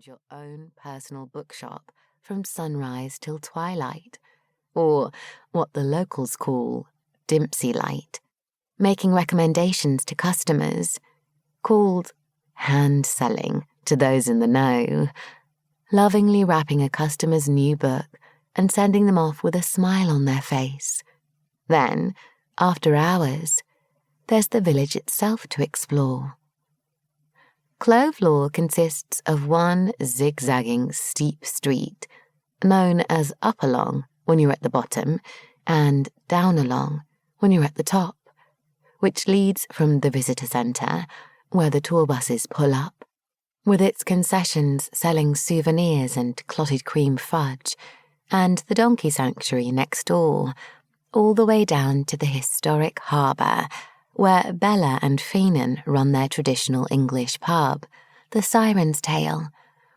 find your own personal bookshop from sunrise till twilight, or what the locals call Dimpsy Light, making recommendations to customers, called hand-selling to those in the know, lovingly wrapping a customer's new book and sending them off with a smile on their face. Then, after hours, there's the village itself to explore. Clove Law consists of one zigzagging steep street, known as up along when you're at the bottom and down along when you're at the top, which leads from the visitor centre, where the tour buses pull up, with its concessions selling souvenirs and clotted cream fudge, and the donkey sanctuary next door, all the way down to the historic harbour, where Bella and Feenan run their traditional English pub, the Siren's Tail,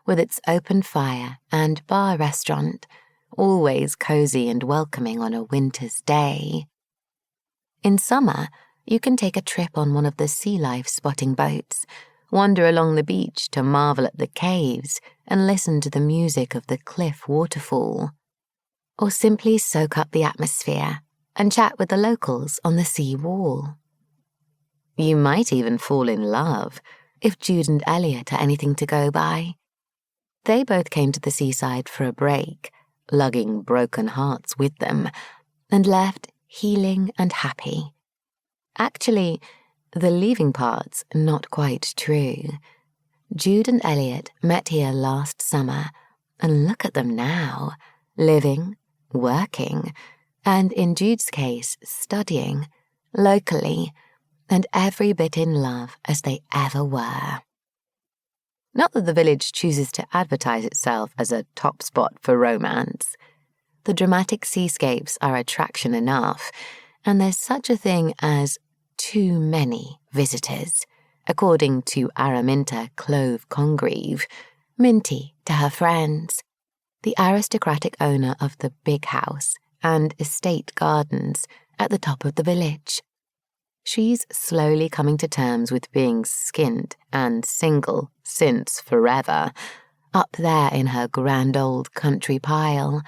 with its open fire and bar restaurant, always cosy and welcoming on a winter's day. In summer, you can take a trip on one of the sea life spotting boats, wander along the beach to marvel at the caves and listen to the music of the cliff waterfall, or simply soak up the atmosphere and chat with the locals on the sea wall. You might even fall in love, if Jude and Elliot are anything to go by. They both came to the seaside for a break, lugging broken hearts with them, and left healing and happy. Actually, the leaving part's not quite true. Jude and Elliot met here last summer, and look at them now, living, working, and in Jude's case, studying, locally, and every bit in love as they ever were. Not that the village chooses to advertise itself as a top spot for romance. The dramatic seascapes are attraction enough, and there's such a thing as too many visitors, according to Araminta Clove Congreve, Minty to her friends, the aristocratic owner of the big house and estate gardens at the top of the village. She's slowly coming to terms with being skint and single since forever, up there in her grand old country pile,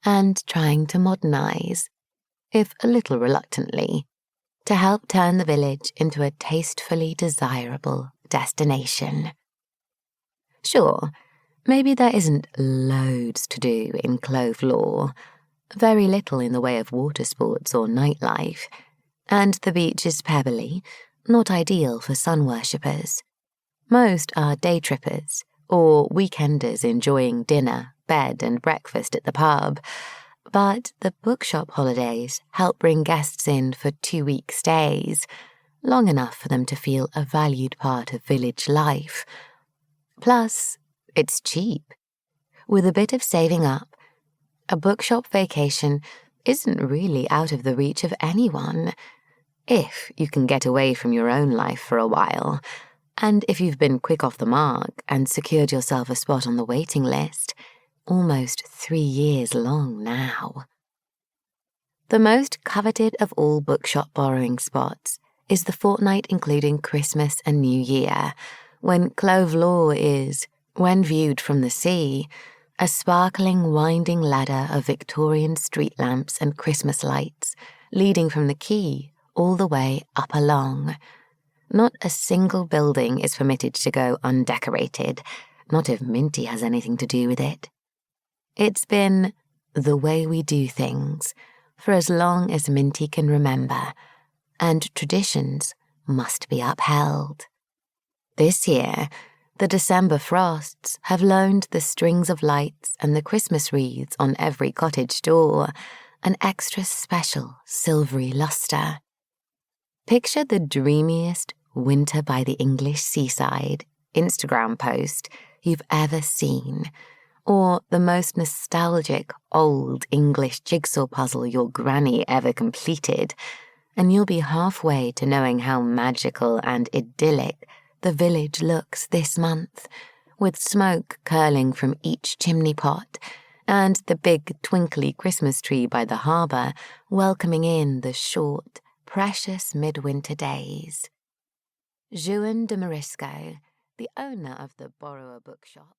and trying to modernise, if a little reluctantly, to help turn the village into a tastefully desirable destination. Sure, maybe there isn't loads to do in Clove Law, very little in the way of water sports or nightlife, and the beach is pebbly, not ideal for sun worshippers. Most are day trippers or weekenders enjoying dinner, bed and breakfast at the pub, but the bookshop holidays help bring guests in for 2-week stays, long enough for them to feel a valued part of village life. Plus, it's cheap. With a bit of saving up, a bookshop vacation isn't really out of the reach of anyone, if you can get away from your own life for a while, and if you've been quick off the mark and secured yourself a spot on the waiting list, almost 3 years long now. The most coveted of all bookshop borrowing spots is the fortnight including Christmas and New Year, when Clove Law is, when viewed from the sea, a sparkling winding ladder of Victorian street lamps and Christmas lights, leading from the quay all the way up along. Not a single building is permitted to go undecorated, not if Minty has anything to do with it. It's been the way we do things for as long as Minty can remember, and traditions must be upheld. This year, the December frosts have loaned the strings of lights and the Christmas wreaths on every cottage door an extra special silvery lustre. Picture the dreamiest winter by the English seaside Instagram post you've ever seen, or the most nostalgic old English jigsaw puzzle your granny ever completed, and you'll be halfway to knowing how magical and idyllic the village looks this month, with smoke curling from each chimney pot, and the big twinkly Christmas tree by the harbour welcoming in the short, precious midwinter days. Juan de Morisco, the owner of the Borrow-a-Bookshop,